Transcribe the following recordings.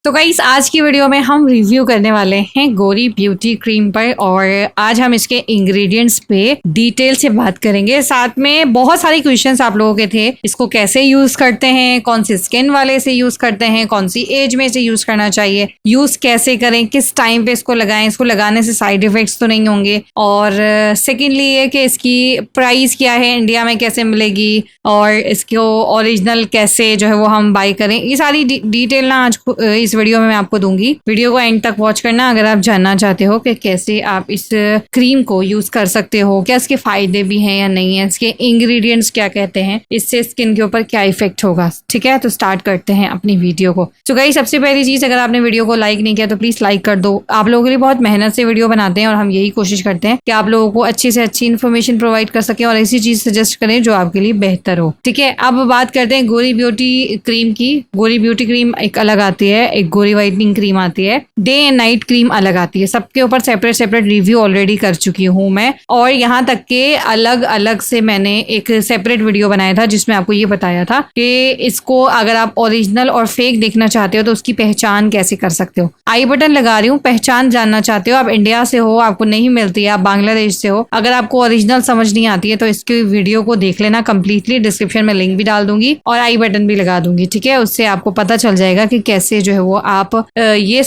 तो गाइस आज की वीडियो में हम रिव्यू करने वाले हैं गोरी ब्यूटी क्रीम पर और आज हम इसके इंग्रेडिएंट्स पे डिटेल से बात करेंगे। साथ में बहुत सारे क्वेश्चंस आप लोगों के थे, इसको कैसे यूज करते हैं, कौन सी स्किन वाले से यूज करते हैं, कौन सी एज में से यूज करना चाहिए, यूज कैसे करें, किस टाइम पे इसको लगाएं, इसको लगाने से साइड इफेक्ट्स तो नहीं होंगे, और सेकेंडली ये कि इसकी प्राइस क्या है, इंडिया में कैसे मिलेगी और इसको ओरिजिनल कैसे जो है वो हम बाय करें, ये सारी डिटेल ना आज इस वीडियो में मैं आपको दूंगी। वीडियो को एंड तक वॉच करना अगर आप जानना चाहते हो कि कैसे आप इस क्रीम को यूज कर सकते हो, क्या इसके फायदे भी हैं या नहीं है, इसके इंग्रेडिएंट्स क्या कहते हैं, इससे स्किन के ऊपर क्या इफेक्ट होगा। ठीक है, तो स्टार्ट करते हैं अपनी वीडियो को। तो गाइस सबसे पहली चीज, अगर आपने वीडियो को लाइक नहीं किया तो प्लीज लाइक कर दो। आप लोगों के लिए बहुत मेहनत से वीडियो बनाते हैं और हम यही कोशिश करते हैं कि आप लोगों को अच्छी से अच्छी इन्फॉर्मेशन प्रोवाइड कर सके और ऐसी चीज सजेस्ट करें जो आपके लिए बेहतर हो। ठीक है, अब बात करते हैं गोरी ब्यूटी क्रीम की। गोरी ब्यूटी क्रीम एक अलग आती है, एक गोरी वाइटनिंग क्रीम आती है, डे एंड नाइट क्रीम अलग आती है। सबके ऊपर सेपरेट सेपरेट रिव्यू ऑलरेडी कर चुकी हूँ मैं, और यहाँ तक के अलग अलग से मैंने एक सेपरेट वीडियो बनाया था जिसमें आपको ये बताया था कि इसको अगर आप ओरिजिनल और फेक देखना चाहते हो तो उसकी पहचान कैसे कर सकते हो। आई बटन लगा रही हूँ, पहचान जानना चाहते हो, आप इंडिया से हो, आपको नहीं मिलती है, आप बांग्लादेश से हो, अगर आपको ओरिजिनल समझ नहीं आती है तो इसकी वीडियो को देख लेना कंप्लीटली। डिस्क्रिप्शन में लिंक भी डाल दूंगी और आई बटन भी लगा दूंगी। ठीक है, उससे आपको पता चल जाएगा कि कैसे जो है वो आप ये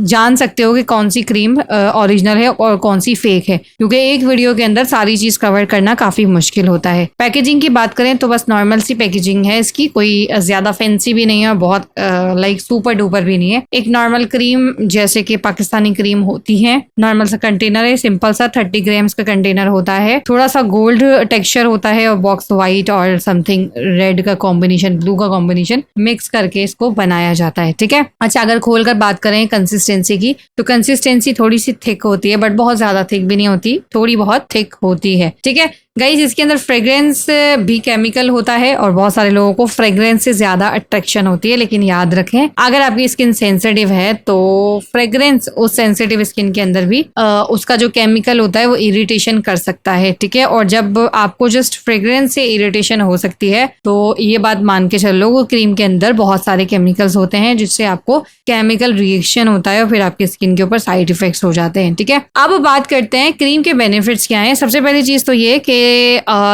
जान सकते हो कि कौन सी क्रीम ओरिजिनल है और कौन सी फेक है, क्योंकि एक वीडियो के अंदर सारी चीज कवर करना काफी मुश्किल होता है। पैकेजिंग की बात करें तो बस नॉर्मल सी पैकेजिंग है इसकी, कोई ज्यादा फैंसी भी नहीं है और बहुत लाइक सुपर डुपर भी नहीं है। एक नॉर्मल क्रीम जैसे कि पाकिस्तानी क्रीम होती है, नॉर्मल सा कंटेनर है, सिंपल सा 30 ग्राम्स का कंटेनर होता है, थोड़ा सा गोल्ड टेक्सचर होता है और बॉक्स व्हाइट और समथिंग रेड का कॉम्बिनेशन, ब्लू का कॉम्बिनेशन मिक्स करके इसको बनाया जाता है। ठीक है, अच्छा अगर खोलकर बात करें कंसिस्टेंसी की तो कंसिस्टेंसी थोड़ी सी थिक होती है, बट बहुत ज्यादा थिक भी नहीं होती, थोड़ी बहुत थिक होती है। ठीक है गाइज, इसके अंदर फ्रेग्रेंस भी केमिकल होता है और बहुत सारे लोगों को फ्रेग्रेंस से ज्यादा अट्रैक्शन होती है, लेकिन याद रखें अगर आपकी स्किन सेंसिटिव है तो फ्रेग्रेंस उस सेंसिटिव स्किन के अंदर भी उसका जो केमिकल होता है वो इरिटेशन कर सकता है। ठीक है, और जब आपको जस्ट फ्रेग्रेंस से इरिटेशन हो सकती है तो ये बात मान के चलो वो क्रीम के अंदर बहुत सारे केमिकल्स होते हैं जिससे आपको केमिकल रिएक्शन होता है और फिर आपकी स्किन के ऊपर साइड इफेक्ट्स हो जाते हैं। ठीक है, अब बात करते हैं क्रीम के बेनिफिट्स क्या हैं। सबसे पहली चीज तो ये कि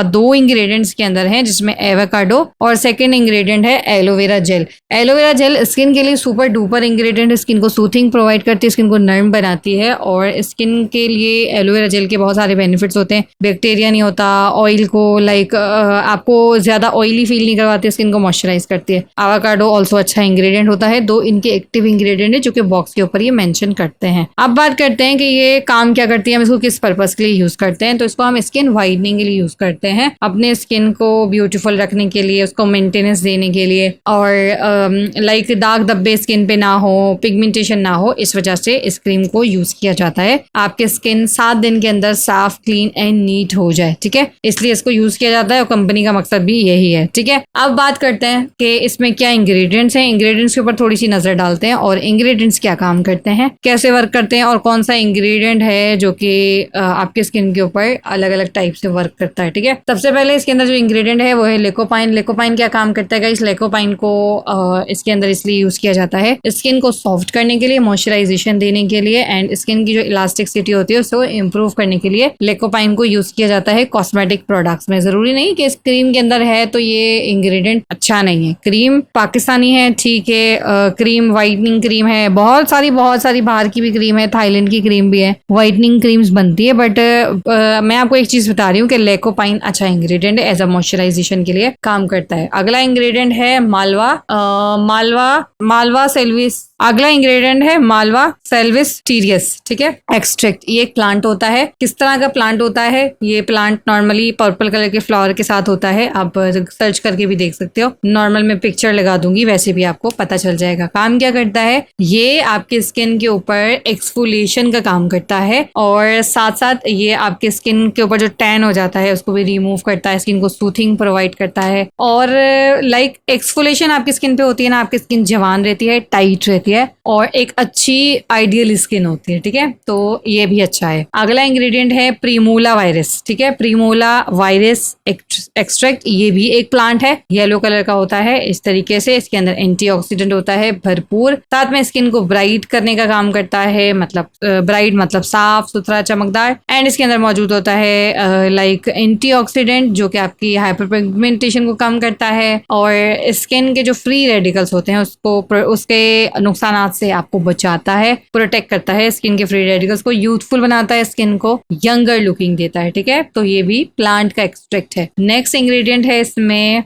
दो इंग्रेडिएंट्स के अंदर हैं जिसमें एवोकाडो और सेकंड इंग्रेडिएंट है aloe vera gel. Aloe vera gel skin के लिए सुपर डुपर इंग्रेडिएंट, स्किन को सूथिंग प्रोवाइड करती है, स्किन को नर्म बनाती है और स्किन के लिए एलोवेरा जेल के बहुत सारे बेनिफिट्स होते हैं। बैक्टीरिया नहीं होता, ऑयल को लाइक आपको ज्यादा ऑयली फील नहीं करवाती, स्किन को मॉइस्चराइज करती है। एवोकाडो ऑल्सो अच्छा इंग्रेडिएंट होता है, दो इनके एक्टिव इंग्रेडिएंट है जो कि बॉक्स के ऊपर ये मेंशन करते हैं। अब बात करते हैं कि ये काम क्या करती है, हम इसको किस पर्पस के लिए यूज करते हैं। तो इसको हम स्किन वाइटनिंग के लिए यूज करते हैं, अपने स्किन को ब्यूटीफुल रखने के लिए, उसको मेंटेनेंस देने के लिए, और लाइक दाग धब्बे स्किन पे ना हो, पिगमेंटेशन ना हो, इस वजह से इस क्रीम को यूज किया जाता है। आपके स्किन 7 दिन के अंदर साफ, क्लीन एंड नीट हो जाए। ठीक है, इसलिए इसको यूज किया जाता है और कंपनी का मकसद भी यही है। ठीक है, अब बात करते हैं कि इसमें क्या इंग्रेडिएंट्स हैं। इंग्रेडिएंट्स के ऊपर थोड़ी सी नजर डालते हैं और इंग्रेडिएंट्स क्या काम करते हैं, कैसे वर्क करते हैं और कौन सा इंग्रेडिएंट है जो कि आपके स्किन के ऊपर अलग अलग टाइप से वर्क करता है। ठीक है, सबसे पहले इसके अंदर जो इंग्रेडिएंट है वो है लेकोपाइन। लेकोपाइन क्या काम करता है गाइस, लेकोपाइन को इसके अंदर इसलिए यूज किया जाता है स्किन को सॉफ्ट करने के लिए, मॉइस्चराइजेशन देने के लिए एंड स्किन की जो इलास्टिसिटी होती है उसको इंप्रूव करने के लिए लेकोपाइन को यूज किया जाता है कॉस्मेटिक प्रोडक्ट्स में। जरूरी नहीं कि इस क्रीम के अंदर है तो ये इंग्रेडिएंट अच्छा नहीं है। क्रीम पाकिस्तानी है, ठीक है, क्रीम वाइटनिंग क्रीम है, बहुत सारी बाहर की भी क्रीम है, थाईलैंड की क्रीम भी है, वाइटनिंग क्रीम्स बनती है, बट मैं आपको एक चीज बता रही हूँ कि लेकोपाइन अच्छा इंग्रेडिएंट है, एज अ मॉइस्चराइजेशन के लिए काम करता है। अगला इंग्रेडिएंट है मालवा सेल्विस। अगला इंग्रेडिएंट है मालवा सेल्विस टीरियस। ठीक है, एक्सट्रैक्ट। ये एक प्लांट होता है। किस तरह का प्लांट होता है ये प्लांट? नॉर्मली पर्पल कलर के फ्लावर के साथ होता है, आप सर्च करके भी देख सकते हो, नॉर्मल में पिक्चर लगा दूंगी, वैसे भी आपको पता चल जाएगा। काम क्या करता है, ये आपके स्किन के ऊपर एक्सफोलिएशन का काम करता है और साथ साथ ये आपके स्किन के ऊपर जो टैन हो जाता जाता है उसको भी रिमूव करता है, स्किन को सूथिंग प्रोवाइड करता है। और लाइक एक्सफोलिएशन आपकी स्किन पे होती है ना, आपकी स्किन जवान रहती है, टाइट रहती है और एक अच्छी आइडियल स्किन होती है। ठीक है, तो ये भी अच्छा है। अगला इंग्रेडिएंट है प्रीमोला वायरस। ठीक है, प्रीमोला वायरस एक्सट्रैक्ट, ये भी एक प्लांट है, येलो कलर का होता है इस तरीके से। इसके अंदर एंटीऑक्सीडेंट होता है भरपूर, साथ में स्किन को ब्राइट करने का काम करता है, मतलब ब्राइट मतलब साफ सुथरा चमकदार। एंड इसके अंदर मौजूद होता है लाइक एंटीऑक्सीडेंट जो कि आपकी हाइपरपिगमेंटेशन को कम करता है और स्किन के जो फ्री रेडिकल्स होते हैं उसको उसके नुकसानात से आपको बचाता है, प्रोटेक्ट करता है स्किन के फ्री रेडिकल्स को, यूथफुल बनाता है, स्किन को यंगर लुकिंग देता है। ठीक है, तो ये भी प्लांट का एक्सट्रैक्ट है। नेक्स्ट इंग्रेडिएंट है इसमें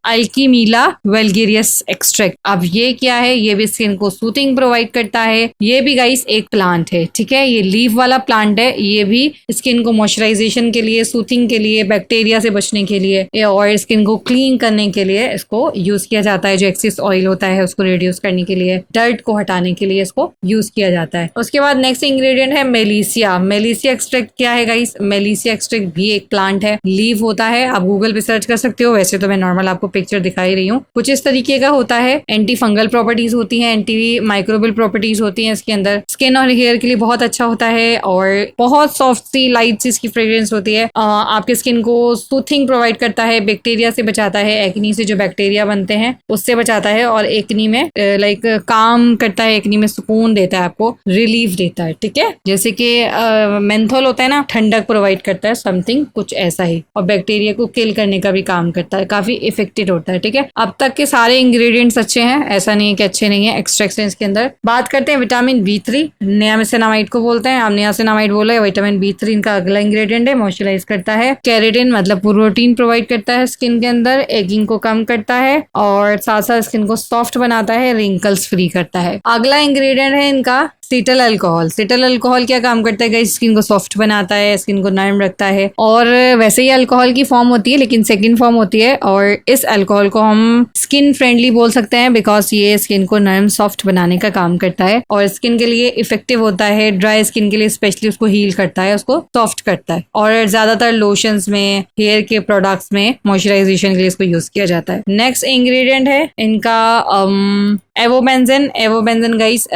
अल्कीमीला वल्गेरियस एक्सट्रैक्ट। अब ये क्या है, ये भी स्किन को सूथिंग प्रोवाइड करता है। ये भी गाइस एक प्लांट है। ठीक है, ये लीफ वाला प्लांट है, ये भी स्किन को मॉइस्चराइजेशन के लिए, सूथिंग के लिए, बैक्टीरिया से बचने के लिए और स्किन को क्लीन करने के लिए इसको यूज किया जाता है। जो एक्सेस ऑयल होता है उसको रिड्यूस करने के लिए, डर्ट को हटाने के लिए इसको यूज किया जाता है। उसके बाद नेक्स्ट इंग्रेडिएंट है मेलिसिया। मेलिसिया एक्सट्रैक्ट क्या है गाइस, मेलिसिया एक्सट्रैक्ट भी एक प्लांट है, लीव होता है, आप गूगल पे सर्च कर सकते हो, वैसे तो मैं नॉर्मल आपको पिक्चर दिखाई रही हूँ। कुछ इस तरीके का होता है, एंटी फंगल प्रॉपर्टीज होती है, एंटी माइक्रोबियल प्रॉपर्टीज होती है इसके अंदर, स्किन और हेयर के लिए बहुत अच्छा होता है और बहुत सॉफ्ट सी लाइट सी इसकी फ्रेग्रेंस होती है। आपके स्किन को सूथिंग प्रोवाइड करता है, बैक्टीरिया से बचाता है, एक्नी से जो बैक्टीरिया बनते हैं उससे बचाता है और एक्नी में लाइक काम करता है, एक्नी में सुकून देता है, आपको रिलीफ देता है। ठीक है, जैसे कि मेंथोल होता है ना, ठंडक प्रोवाइड करता है, समथिंग कुछ ऐसा ही, और बैक्टीरिया को किल करने का भी काम करता है, काफी इफेक्टिव होता है। ठीक है, अब तक के सारे इंग्रेडिएंट्स अच्छे हैं, ऐसा नहीं है कि अच्छे नहीं है, एक्सट्रैक्ट्स हैं इसके अंदर। बात करते हैं विटामिन B3, नियासिनामाइड को बोलते हैं, आप नियासिनामाइड बोले, विटामिन B3 इनका अगला इंग्रेडिएंट है। मॉइस्चराइज करता है, केराटिन मतलब प्रोटीन प्रोवाइड करता है स्किन के अंदर, एगिंग को कम करता है और साथ साथ स्किन को सॉफ्ट बनाता है, रिंकल्स फ्री करता है। अगला इंग्रेडिएंट है इनका सीटल अल्कोहल। सीटल अल्कोहल क्या काम करता है गाइस, स्किन को सॉफ्ट बनाता है, स्किन को नरम रखता है और वैसे ही अल्कोहल की फॉर्म होती है लेकिन सेकंड फॉर्म होती है और इस अल्कोहल को हम स्किन फ्रेंडली बोल सकते हैं बिकॉज ये स्किन को नरम सॉफ्ट बनाने का काम करता है और स्किन के लिए इफेक्टिव होता है, ड्राई स्किन के लिए स्पेशली उसको हील करता है, उसको सॉफ्ट करता है और ज्यादातर लोशंस में, हेयर के प्रोडक्ट्स में मॉइस्चराइजेशन के लिए इसको यूज किया जाता है। नेक्स्ट इंग्रेडिएंट है इनका एवोबेंजन। एवोबेंजन गाइस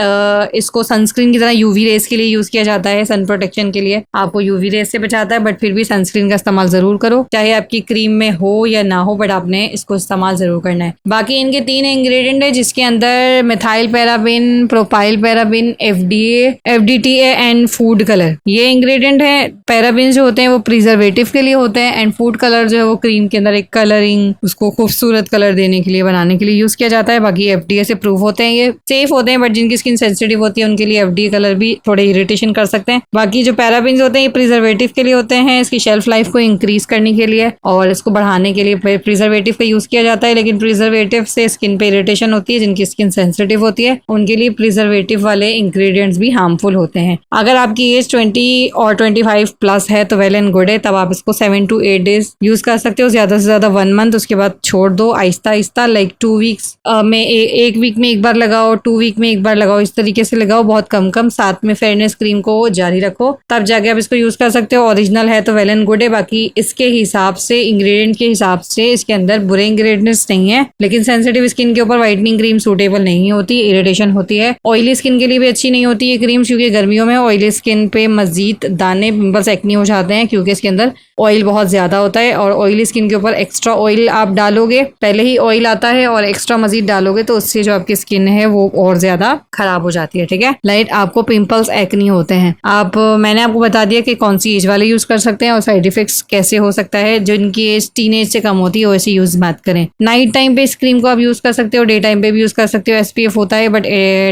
इसको सनस्क्रीन की तरह यूवी रेस के लिए यूज किया जाता है, सन प्रोटेक्शन के लिए, आपको यूवी रेस से बचाता है बट फिर भी सनस्क्रीन का इस्तेमाल जरूर करो, चाहे आपकी क्रीम में हो या ना हो, बट आपने इसको इस्तेमाल जरूर करना है। बाकी इनके 3 इंग्रेडिएंट है जिसके अंदर methyl paraben, propyl paraben, FDTA and food colour, ये इंग्रेडिएंट है। पैराबिन जो होते हैं वो प्रिजर्वेटिव के लिए होते हैं एंड फूड कलर जो है वो क्रीम के अंदर एक कलरिंग, उसको खूबसूरत कलर देने के लिए, बनाने के लिए यूज किया जाता है। बाकी FDA से प्रूव होते हैं, ये सेफ होते हैं बट जिनकी स्किन सेंसिटिव होती है उनके लिए FDA कलर भी थोड़े इरिटेशन कर सकते हैं। बाकी जो पैराबिन्स होते हैं ये प्रिजर्वेटिव के लिए होते हैं, इसकी शेल्फ लाइफ को इंक्रीज करने के लिए और इसको बढ़ाने के लिए प्रिजर्वेटिव का यूज किया जाता है, लेकिन प्रिजर्वेटिव से स्किन पे इरिटेशन होती है, जिनकी स्किन सेंसिटिव होती है उनके लिए प्रिजर्वेटिव वाले इंग्रेडिएंट्स भी हार्मफुल होते हैं। अगर आपकी एज 20 और 25 प्लस है तो वेल एंड गुड है, तब आप इसको 7 to 8 डेज यूज कर सकते हो, ज्यादा से ज्यादा 1 मंथ, उसके बाद छोड़ दो आहिस्ता आहिस्ता, लाइक 2 वीक्स में एक वीक में एक बार लगाओ, 2 वीक में एक बार लगाओ, इस तरीके से लगाओ, बहुत कम कम, साथ में फेयरनेस क्रीम को जारी रखो, तब जाके आप इसको यूज कर सकते हो। ओरिजिनल है तो वेल एंड गुड है, बाकी इसके हिसाब से, इंग्रेडिएंट के हिसाब से इसके अंदर बुरे इंग्रेडिएंट्स नहीं है, लेकिन सेंसिटिव स्किन के ऊपर व्हाइटनिंग क्रीम सूटेबल नहीं होती, इरिटेशन होती है। ऑयली स्किन के लिए भी अच्छी नहीं होती ये क्रीम, क्योंकि गर्मियों में ऑयली स्किन पे मजीद दाने, पिंपल्स, एक्नी हो जाते हैं क्योंकि इसके अंदर ऑयल बहुत ज्यादा होता है और ऑयली स्किन के ऊपर एक्स्ट्रा ऑयल आप डालोगे, पहले ही ऑयल आता है और एक्स्ट्रा मजीद डालोगे तो उससे जो आपकी स्किन है वो और ज्यादा खराब हो जाती है। ठीक है, लाइक आपको पिंपल्स, एक्नी होते हैं, मैंने आपको बता दिया कि कौन सी एज वाले यूज कर सकते हैं और साइड इफेक्ट्स कैसे हो सकता है। जिनकी एज टीनेज से कम होती है वैसे यूज मत करें। नाइट टाइम पे इस क्रीम को आप यूज कर सकते हो, डे टाइम पे भी यूज कर सकते हो, SPF होता है बट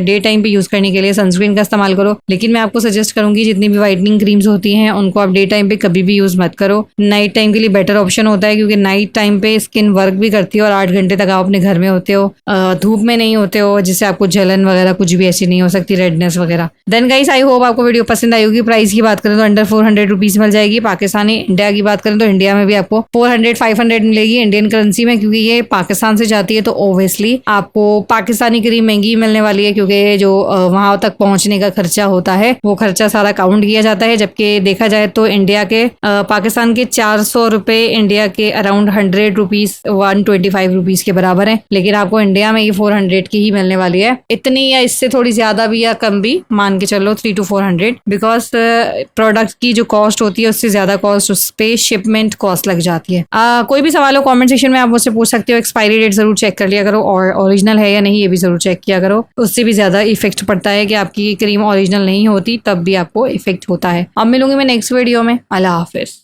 डे टाइम पे यूज करने के लिए सनस्क्रीन का इस्तेमाल करो। लेकिन मैं आपको सजेस्ट करूंगी जितनी भी व्हाइटनिंग क्रीम्स होती हैं उनको आप डे टाइम पे कभी भी यूज मत करो, नाइट टाइम के लिए बेटर ऑप्शन होता है, क्योंकि नाइट टाइम पे स्किन वर्क भी करती है और 8 घंटे तक आप अपने घर में होते हो, धूप में नहीं होते करते हो जिससे आपको जलन वगैरह कुछ भी ऐसी नहीं हो सकती, रेडनेस वगैरह। देन गाइस आई होप आपको वीडियो पसंद आई होगी। प्राइस की बात करें तो अंडर 400 रुपीज मिल जाएगी पाकिस्तानी। इंडिया की बात करें तो इंडिया में भी आपको 400-500 मिलेगी इंडियन करेंसी में, क्योंकि ये पाकिस्तान से जाती है तो ऑब्वियसली आपको पाकिस्तानी क्रीम महंगी मिलने वाली है, क्योंकि जो वहां तक पहुंचने का खर्चा होता है वो खर्चा सारा काउंट किया जाता है। जबकि देखा जाए तो इंडिया के पाकिस्तान के 400 रुपए इंडिया के अराउंड 100 रुपीज 125 रुपीज के बराबर है, लेकिन आपको इंडिया में ये 400 की ही मिलने वाली है। इतनी या इससे थोड़ी ज्यादा भी या कम भी मान के चलो 300 to 400, बिकॉज प्रोडक्ट की जो कॉस्ट होती है उससे ज्यादा कॉस्ट उस पे शिपमेंट कॉस्ट लग जाती है। कोई भी सवाल हो कमेंट सेक्शन में आप मुझसे पूछ सकते हो। एक्सपायरी डेट जरूर चेक कर लिया करो और ओरिजिनल है या नहीं ये भी जरूर चेक किया करो। उससे भी ज्यादा इफेक्ट पड़ता है कि आपकी क्रीम ओरिजिनल नहीं होती, तब भी आपको इफेक्ट होता है। अब मिलूंगी मैं नेक्स्ट वीडियो में। अल्लाह हाफिज।